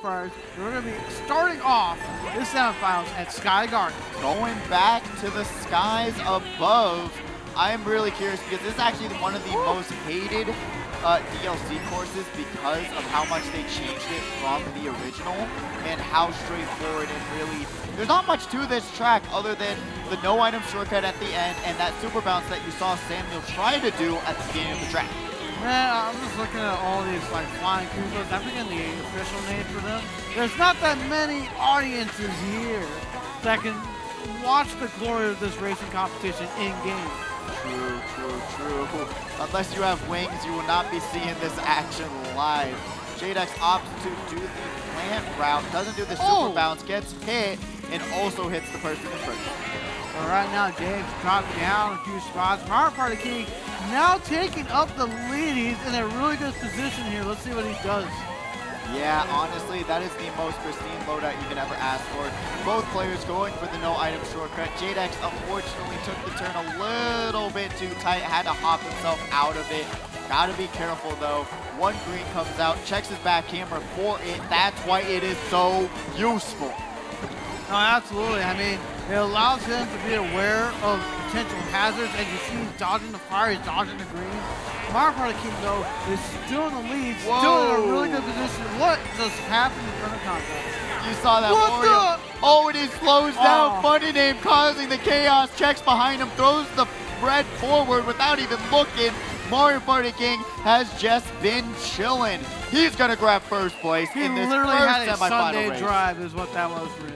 qualifiers. We're going to be starting off this semifinals at Sky Garden. Going back to the skies above. I'm really curious because this is actually one of the most hated DLC courses because of how much they changed it from the original and how straightforward and really, there's not much to this track other than the no item shortcut at the end and that super bounce that you saw Samuel try to do at the beginning of the track. Man, I'm just looking at all these like flying Koopas. I'm forgetting the official name for them. There's not that many audiences here that can watch the glory of this racing competition in game. True, true, true. Unless you have wings, you will not be seeing this action live. Jadex opts to do the plant route, doesn't do the super bounce, gets hit, and also hits the person in first. Well, right now, James dropped down a few spots. Mario Party King now taking up the lead. He's in a really good position here. Let's see what he does. Yeah, honestly, that is the most pristine loadout you can ever ask for. Both players going for the no item shortcut. Jadex unfortunately took the turn a little bit too tight, had to hop himself out of it. Gotta be careful though. One green comes out, checks his back camera for it. That's why it is so useful. No, absolutely. I mean, it allows him to be aware of potential hazards, and you see he's dodging the fire, he's dodging the green. Mario Party King, though, is still in the lead, still in a really good position. What just happened in front of contact? You saw that, Wario. Oh, and he slows down. Funny name causing the chaos. Checks behind him, throws the red forward without even looking. Mario Party King has just been chilling. He's going to grab first place in this literally first had a semifinal Sunday race. drive is what that was for him.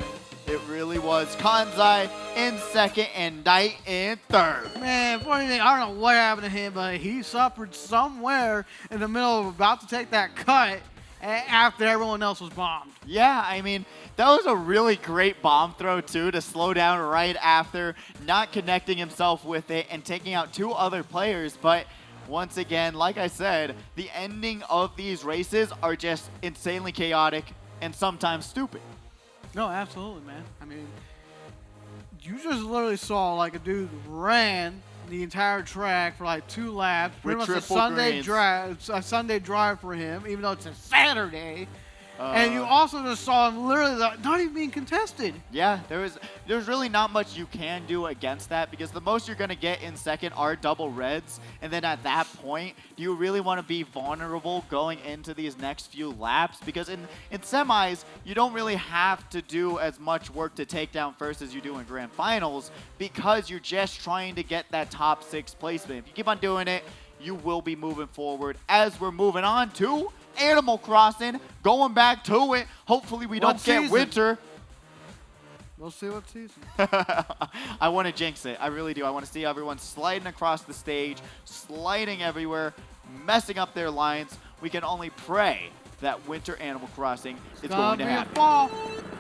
It really was. Kanzai in second and Knight in third. Man, funny thing, I don't know what happened to him, but he suffered somewhere in the middle of about to take that cut after everyone else was bombed. Yeah, I mean, that was a really great bomb throw, too, to slow down right after, not connecting himself with it and taking out two other players. But once again, like I said, the ending of these races are just insanely chaotic and sometimes stupid. No, absolutely, man. I mean, you just literally saw like a dude ran the entire track for like 2 laps. Pretty much a Sunday drive for him, even though it's a Saturday. And you also just saw him literally not even being contested. Yeah, there's really not much you can do against that because the most you're going to get in second are double reds. And then at that point, do you really want to be vulnerable going into these next few laps? Because in semis, you don't really have to do as much work to take down first as you do in grand finals because you're just trying to get that top 6 placement. If you keep on doing it, you will be moving forward as we're moving on to Animal Crossing, going back to it. Hopefully we don't get winter. We'll see what season. I want to jinx it. I really do. I want to see everyone sliding across the stage, sliding everywhere, messing up their lines. We can only pray that winter Animal Crossing is going to happen. Fall.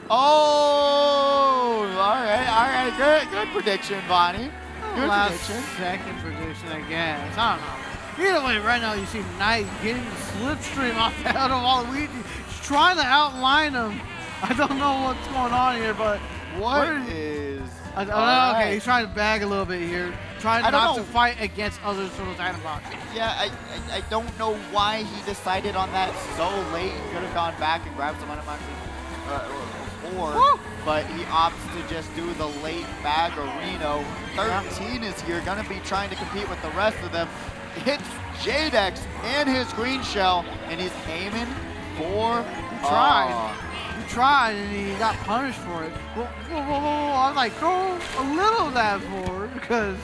Oh, all right. Good prediction, Bonnie. Good prediction. Second prediction, I guess. I don't know. Either way, right now you see Knight getting the slipstream off out of Waluigi. He's trying to outline him. I don't know what's going on here, but what is? I don't know. Okay, he's trying to bag a little bit here, trying not to fight against others for those item boxes. Yeah, I don't know why he decided on that so late. He could have gone back and grabbed some item boxes before, but he opts to just do the late bag Reno. 13 is here, gonna be trying to compete with the rest of them. Hits Jadex and his green shell, and he's aiming for. He tried, and he got punished for it. Whoa. I was like, throw a little of that forward, because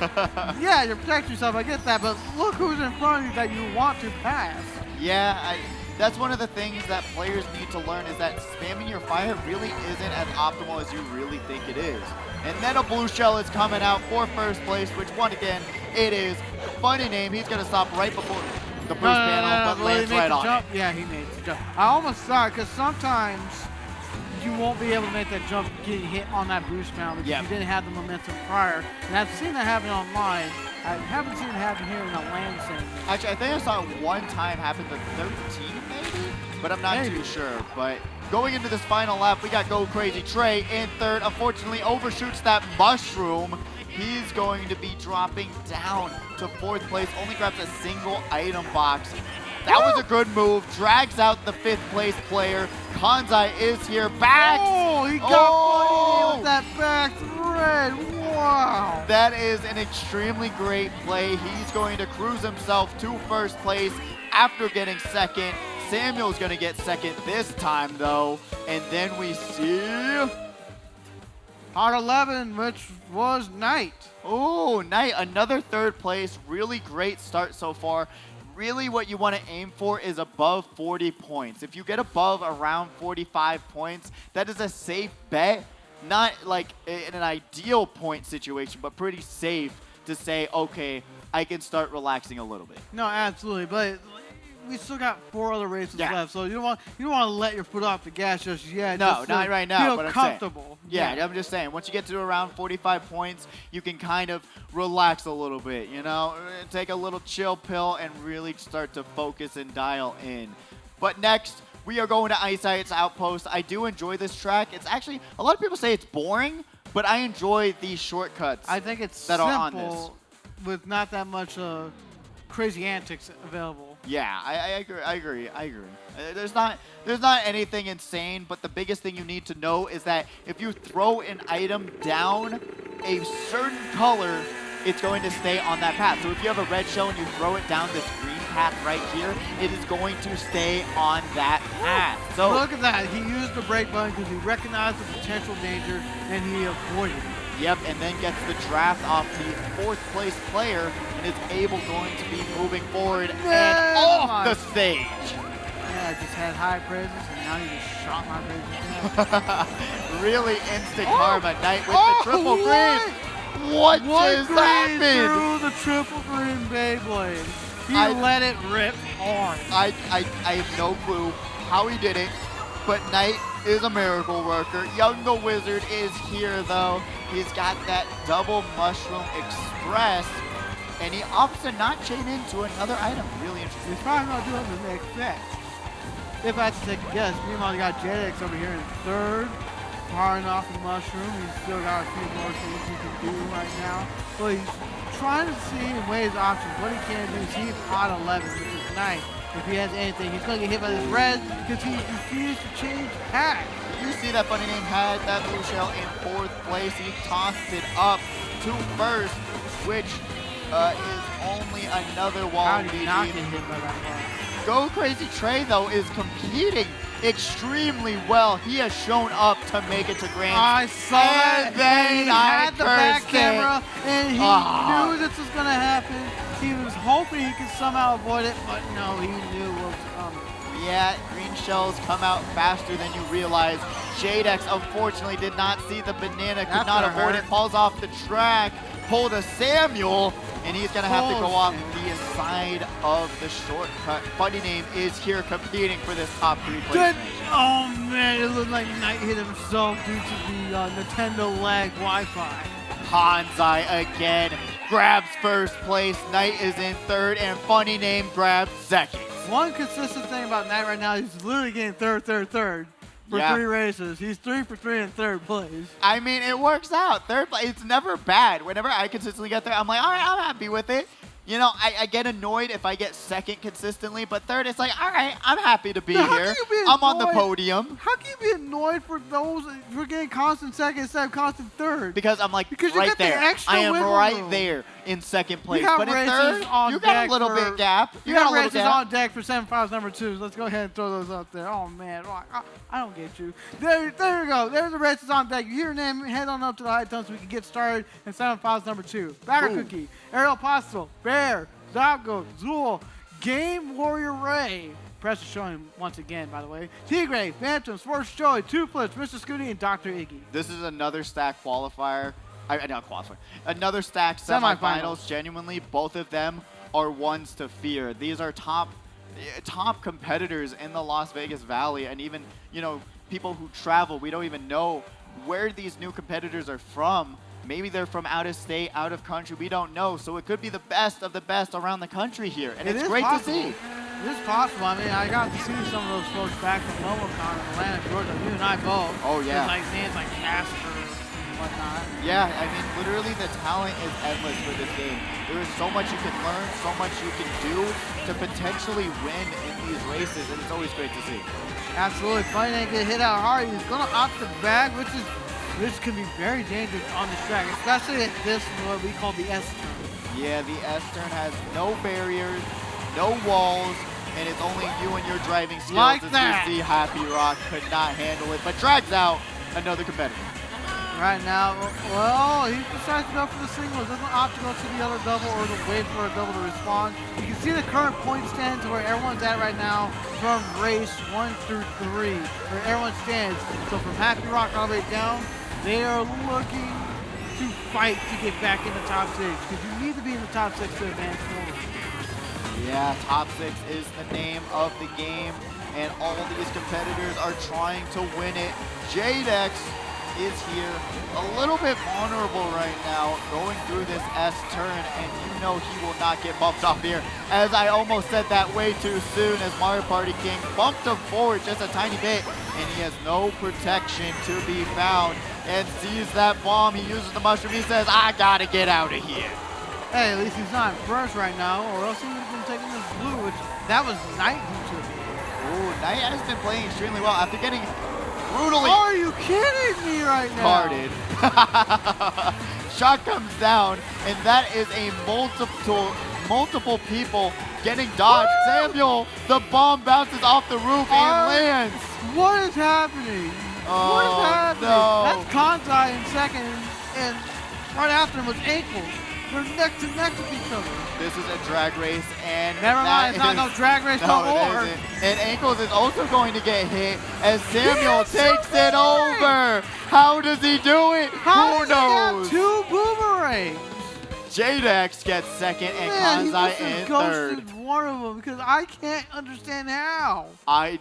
yeah, you protect yourself. I get that, but look who's in front of you that you want to pass. Yeah, that's one of the things that players need to learn is that spamming your fire really isn't as optimal as you really think it is. And then a blue shell is coming out for first place, which once again, it is funny name. He's going to stop right before the boost panel, but lands right on it. Yeah, he made the jump. I almost thought, because sometimes you won't be able to make that jump getting hit on that boost panel because you didn't have the momentum prior. And I've seen that happen online. I haven't seen it happen here in the land center. Actually, I think I saw it one time happen to 13 maybe, but I'm not too sure. But going into this final lap, we got Go Crazy Trey in third. Unfortunately, overshoots that mushroom. He's going to be dropping down to fourth place. Only grabs a single item box. That was a good move. Drags out the 5th place player. Kanzai is here. Back. Oh, he got Funny with that back thread. Wow. That is an extremely great play. He's going to cruise himself to 1st place after getting 2nd. Samuel's going to get 2nd this time, though. And then we see Hot 11, which was Knight. Oh, Knight, another 3rd place. Really great start so far. Really what you want to aim for is above 40 points. If you get above around 45 points, that is a safe bet. Not like in an ideal point situation, but pretty safe to say, okay, I can start relaxing a little bit. No, absolutely. But we still got 4 other races left, so you don't want to let your foot off the gas just yet. No, just not right now. Feel but comfortable. Yeah, I'm just saying. Once you get to around 45 points, you can kind of relax a little bit. You know, take a little chill pill and really start to focus and dial in. But next, we are going to Ice Ice Outpost. I do enjoy this track. It's actually a lot of people say it's boring, but I enjoy these shortcuts. I think it's that simple are on this with not that much crazy antics available. Yeah, I agree. There's not anything insane, but the biggest thing you need to know is that if you throw an item down a certain color, it's going to stay on that path. So if you have a red shell and you throw it down this green path right here, it is going to stay on that path. So look at that. He used the brake button because he recognized the potential danger and he avoided it. Yep, and then gets the draft off the 4th place player and is going to be moving forward and off the stage. Yeah, I just had high praises and now you just shot my praises. Really instant karma. Knight with the triple green. What just happened? Through the triple green Beyblade. He let it rip hard. I have no clue how he did it, but Knight is a miracle worker. Young the Wizard is here, though. He's got that double mushroom express, and he opts to not chain into another item. Really interesting. He's probably not doing the next set. If I had to take a guess, meanwhile, you got JX over here in 3rd, firing off the mushroom. He's still got a few more things he can do right now. But he's trying to see and weigh his options. What he can do is he's hot 11, which is nice. If he has anything, he's going to get hit by this red because he refused to change pack. You see that Funny Name had that blue shell in 4th place. He tossed it up to 1st, which is only another wall. How did he not get hit by that ball? Go Crazy Trey, though, is competing extremely well. He has shown up to make it to Grand. I saw and that. Then he had the back camera, and he knew this was going to happen. He was hoping he could somehow avoid it, but no, he knew what was coming. Yeah, green shells come out faster than you realize. Jadex unfortunately did not see the banana, could not avoid it, falls off the track, pulled a Samuel, and he's going to have to go off the side of the shortcut. Funny Name is here competing for this top 3 place. Oh man, it looked like Knight hit himself due to the Nintendo lag Wi-Fi. Kanzai again grabs 1st place, Knight is in 3rd, and Funny Name grabs 2nd. One consistent thing about Knight right now, he's literally getting third for 3 races. He's 3 for 3 in 3rd place. I mean, it works out. 3rd place, it's never bad. Whenever I consistently get there, I'm like, all right, I'm happy with it. You know, I get annoyed if I get 2nd consistently, but 3rd, it's like, all right, I'm happy to be here. I'm on the podium. How can you be annoyed for those for getting constant 2nd instead of constant 3rd? Because I'm like, because right there. I am right room. There in 2nd place. But in 3rd, you got a little bit gap. You got races on deck for 7-5's number 2s. Let's go ahead and throw those up there. Oh, man. I don't get you. There we go. There's the races on deck. You hear your name. Head on up to the high tone so we can get started in 7-5's number 2. Batter Cookie, Ariel Postel, Bear, Zago, Zool, Game Warrior Ray. Press is showing once again, by the way. Tigray, Phantom, Sports Joy, Two Flips, Mr. Scooty, and Dr. Iggy. This is another stack qualifier. Not qualifier. Another stack semifinals. Genuinely, both of them are ones to fear. These are top competitors in the Las Vegas Valley, and even, you know, people who travel. We don't even know where these new competitors are from. Maybe they're from out of state, out of country. We don't know. So it could be the best of the best around the country here. And it's great to see. It is possible. I mean, I got to see some of those folks back from MomoCon in Atlanta, Georgia. You and I both. Oh, yeah. Like names like Casper, whatnot. Yeah, I mean, literally the talent is endless for this game. There is so much you can learn, so much you can do to potentially win in these races, and it's always great to see. Absolutely. Funny didn't get hit out hard. He's going to opt the bag, which can be very dangerous on this track, especially at this, what we call the S-turn. Yeah, the S-turn has no barriers, no walls, and it's only you and your driving skills. Like as that. you see, Happy Rock could not handle it, but drags out another competitor. Right now, well, he decides to go for the single. Doesn't opt to go to the other double or to wait for a double to respond. You can see the current point stands where everyone's at right now from race 1 through 3, where everyone stands. So from Happy Rock all the way down, they are looking to fight to get back in the top 6, because you need to be in the top 6 to advance forward. Yeah, top 6 is the name of the game, and all these competitors are trying to win it. Jadex is here, a little bit vulnerable right now, going through this S-turn, and you know he will not get bumped off here. As I almost said that way too soon, as Mario Party King bumped him forward just a tiny bit, and he has no protection to be found, and sees that bomb. He uses the mushroom. He says, I gotta get out of here. Hey, at least he's not in first right now, or else he would have been taking this blue, which that was Knight who took it. Ooh, Knight has been playing extremely well after getting brutally Are you kidding me right now? carded. Shot comes down, and that is a multiple people getting dodged. Woo! Samuel, the bomb bounces off the roof and lands. What is happening? Oh, what is happening? no. That's Kanzai in second, and right after him was Ankles. They're neck to neck with each other. This is a drag race, and Never mind, it's not no drag race no more. It isn't. And Ankles is also going to get hit as Samuel takes it over. How does he do it? How Who does knows? he have 2 boomerangs? Jadex gets second, and Man, he Kanzai must have in ghosted third. one of them, because I can't understand how. I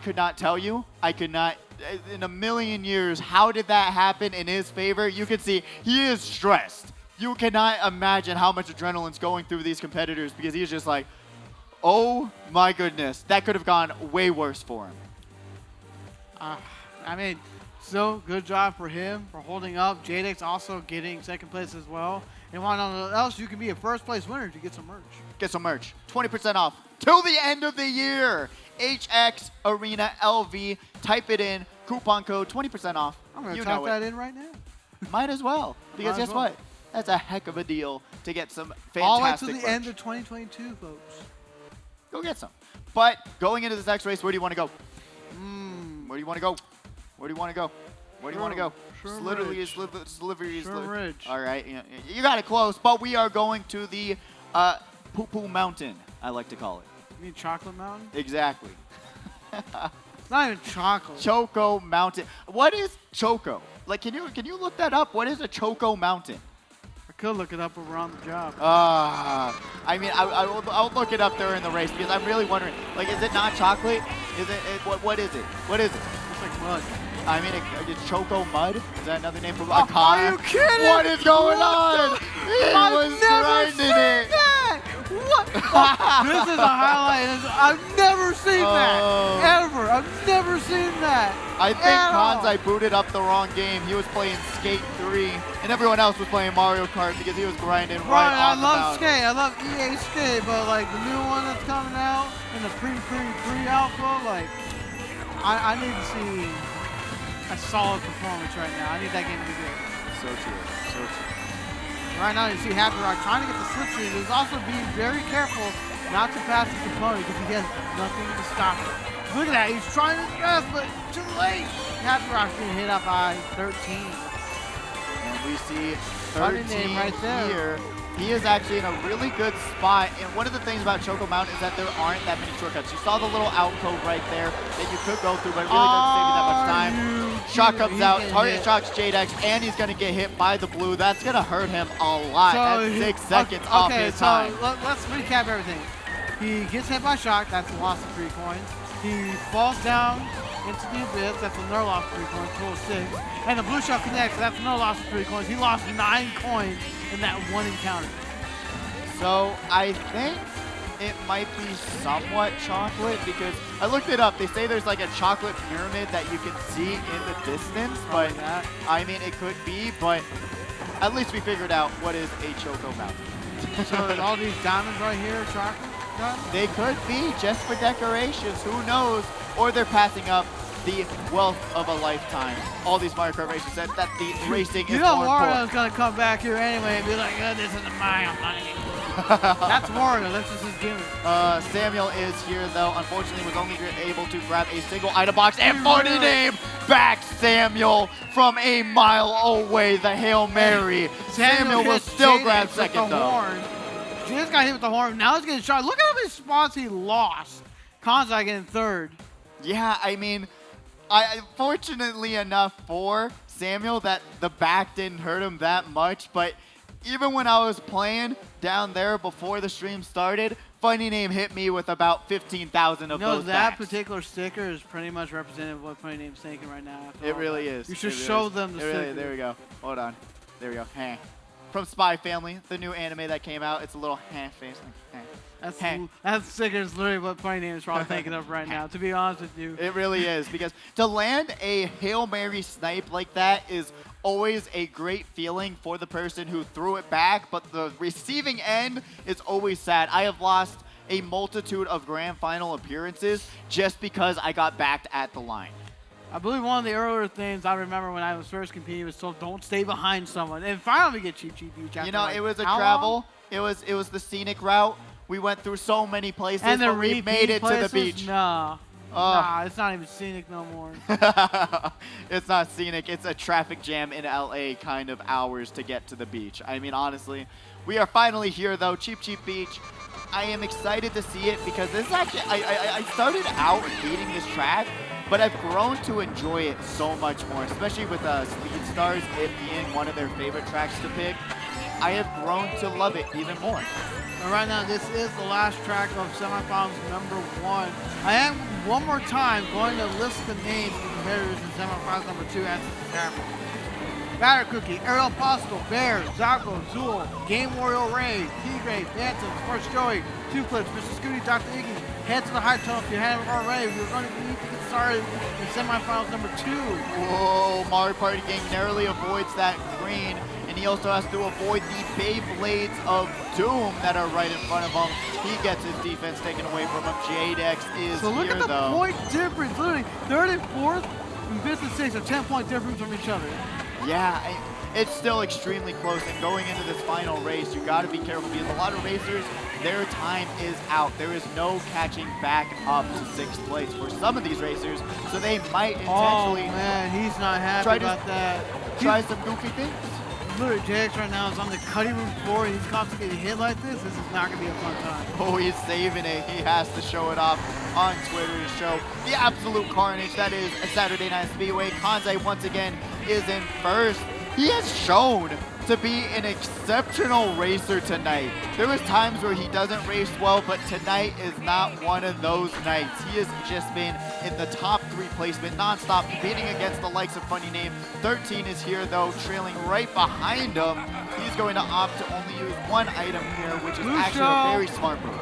could not tell you. I could not, in a million years, how did that happen in his favor? You can see he is stressed. You cannot imagine how much adrenaline's going through these competitors, because he's just like, oh my goodness, that could have gone way worse for him. I mean, still good job for him for holding up. Jadex also getting second place as well. And want to know what else? You can be a first place winner to get some merch. Get some merch. 20% off till the end of the year. HX Arena LV. Type it in. Coupon code 20% off. I'm going to type that in right now. Might as well. Because Might as guess well. what? That's a heck of a deal to get some fantastic All the way to the merch. end of 2022, folks. Go get some. But going into this next race, where do you want to go? Where do you want to go? Where do you want to go? Where do you want to go? Sherm Ridge. All right, you got it close, but we are going to the Poo-Poo Mountain, I like to call it. You mean Chocolate Mountain? Exactly. It's not even chocolate. Choco Mountain. What is Choco? Like, can you look that up? What is a Choco Mountain? I could look it up when we're on the job. I mean, I'll look it up during the race, because I'm really wondering. Like, is it not chocolate? Is it? What is it? What is it? It's like mud. I mean, it's Choco Mud. Is that another name for a Are car? you kidding? What is going on? He I've was never grinding seen it. that! What? This is a highlight. I've never seen that. Ever. I've never seen that. I think Kanzai booted up the wrong game. He was playing Skate 3, and everyone else was playing Mario Kart because he was grinding right I on the love mountain. Skate. I love EA Skate, but like the new one that's coming out in the pre-alpha, like I need to see a solid performance right now. I need that game to be good. So true. Right now, you see Happy Rock trying to get the slipstream. He's also being very careful not to pass his opponent because he has nothing to stop him. Look at that. He's trying his best, but too late. Happy Rock's being hit up by 13. And we see Funny 13 name right there. here. He is actually in a really good spot, and one of the things about Choco Mountain is that there aren't that many shortcuts. You saw the little alcove right there that you could go through, but it really doesn't save you that much time. Shot comes out, target shocks Jadex, and he's going to get hit by the blue. That's going to hurt him a lot. That's 6 seconds off his time. Let's recap everything. He gets hit by shock. That's a loss of 3 coins. He falls down into the abyss. That's another loss of 3 coins, total 6. And the blue shot connects. That's another loss of 3 coins. He lost 9 coins in that one encounter. So I think it might be somewhat chocolate because I looked it up. They say there's like a chocolate pyramid that you can see in the distance, but I mean, it could be, but at least we figured out what is a Choco Mountain. So all these diamonds right here, chocolate diamonds? They could be just for decorations, who knows? Or they're passing up the wealth of a lifetime. All these Mario Kart races that the racing is more important. Mario's gonna come back here anyway and be like, oh, this is my money. That's Mario, that's just his gimmick. Samuel is here though. Unfortunately was only able to grab a single item box, and Funny Name backs Samuel from a mile away. The Hail Mary. Samuel will still grab second though. He just got hit with the horn. Now he's getting shot. Look at how many spots he lost. Kanzai getting third. Yeah, I mean, fortunately enough for Samuel that the back didn't hurt him that much, but even when I was playing down there before the stream started, Funny Name hit me with about 15,000 of those that backs. particular sticker is pretty much representative of what Funny Name's thinking right now. It really is. You should show them the sticker. Really, there we go. Hold on. There we go. Hey. From Spy Family, the new anime that came out. It's a little face. That sticker is literally what Funny Name is probably thinking of right now, to be honest with you. It really is, because to land a Hail Mary snipe like that is always a great feeling for the person who threw it back, but the receiving end is always sad. I have lost a multitude of grand final appearances just because I got backed at the line. I believe one of the earlier things I remember when I was first competing was told, don't stay behind someone. And finally we get Cheap Beach. You know, it was a travel. It was the scenic route. We went through so many places, and but we made it to the beach. Nah, it's not even scenic no more. It's not scenic. It's a traffic jam in LA kind of hours to get to the beach. I mean, honestly, we are finally here, though. Cheap Beach. I am excited to see it because this is actually, I started out hating this track, but I've grown to enjoy it so much more, especially with Speed Stars, it being one of their favorite tracks to pick. I have grown to love it even more. And right now, this is the last track of semifinals number 1. I am, one more time, going to list the names of the competitors in semifinals number 2 as the camera. Batter Cookie, Ariel Postal, Bear, Zappo, Zool, Game Warrior Ray, T-Grave, Phantom, Sports Joey, Two Clips, Mr. Scooty, Dr. Iggy. Head to the high tunnel if you haven't already. We're going to need to get started in semifinals number 2. Whoa, Mario Party Gang narrowly avoids that green. And he also has to avoid the Beyblades of Doom that are right in front of him. He gets his defense taken away from him. Jadex is so look here, at the though. Point difference. Literally, 3rd and 4th and 5th and 6th are 10-point difference from each other. Yeah, it's still extremely close. And going into this final race, you got to be careful because a lot of racers, their time is out. There is no catching back up to 6th place for some of these racers. So they might intentionally. Oh man, he's not happy about that. Try some goofy things. Literally, JX right now is on the cutting room floor and he's constantly getting hit like this. This is not going to be a fun time. Oh, he's saving it. He has to show it off on Twitter to show the absolute carnage that is a Saturday Night Speedway. Kanzai once again is in first. He has shown to be an exceptional racer tonight. There was times where he doesn't race well, but tonight is not one of those nights. He has just been in the top 3 placement nonstop, competing against the likes of Funny Name. 13 is here though, trailing right behind him. He's going to opt to only use 1 item here, which is actually a very smart move.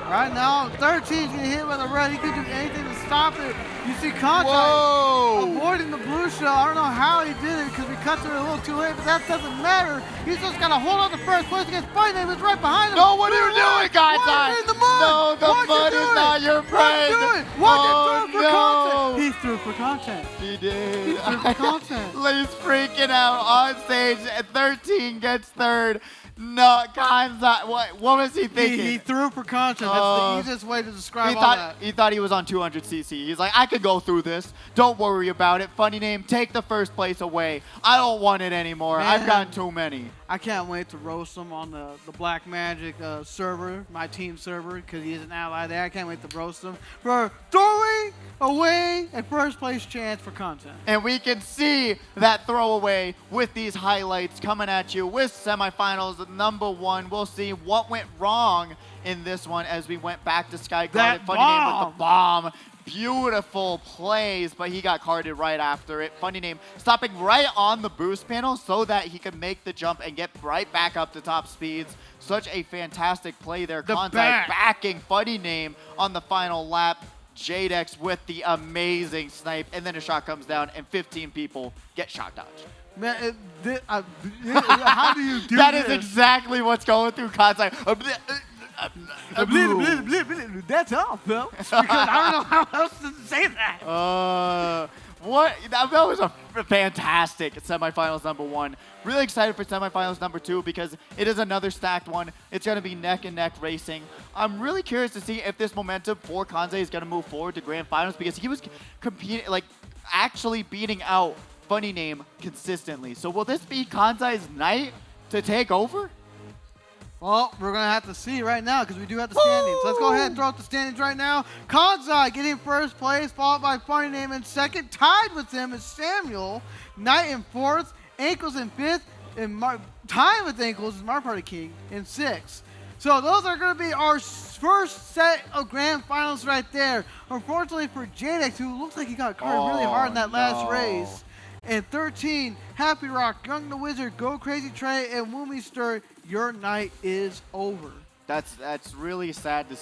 Right now, 13's getting hit with a red. He could do anything to stop it. You see Kanzai avoiding the blue shell. I don't know how he did it because we cut to it a little too late, but that doesn't matter. He's just got to hold on to first place against Funny Name. It's right behind him. No, what are you doing, Kanzai? No, the mud is not your friend. Watch him throw for content. He threw for content. He did. He threw for content. He's freaking out on stage. 13 gets 3rd. No, Kanzai, what was he thinking? He threw for content. That's the easiest way to describe all that. He thought he was on 200cc. He's like, I could go through this. Don't worry about it. Funny Name, take the 1st place away. I don't want it anymore. I've gotten too many. I can't wait to roast him on the Black Magic server, my team server, because he is an ally there. I can't wait to roast him for throwing away a 1st place chance for content. And we can see that throwaway with these highlights coming at you with semifinals number 1. We'll see what went wrong in this one as we went back to Sky Garden. Funny Name with the bomb. beautiful plays, but he got carded right after it. Funny name, stopping right on the boost panel so that he could make the jump and get right back up to top speeds. Such a fantastic play there. Kansai backing Funny Name on the final lap. Jadex with the amazing snipe, and then a shot comes down, and 15 people get shot dodged. Man, how do you do that this? Is exactly what's going through Kansai. That's all, Phil. Because I don't know how else to say that. What? That was a fantastic semifinals #1. Really excited for semifinals #2 because it is another stacked one. It's going to be neck and neck racing. I'm really curious to see if this momentum for Kansai is going to move forward to grand finals because he was competing, like actually beating out Funny Name consistently. So will this be Kansai's night to take over? Well, we're going to have to see right now because we do have the standings. Let's go ahead and throw out the standings right now. Kansai getting first place, followed by Funny Name in second. Tied with him is Samuel. Knight in fourth. Ankles in fifth. And tying with Ankles is Mar Party King in sixth. So those are going to be our first set of grand finals right there. Unfortunately for Jadex, who looks like he got carded really hard in that last race. And 13, Happy Rock, Young the Wizard, Go Crazy Trey, and Woomy Stir, your night is over. That's really sad to see.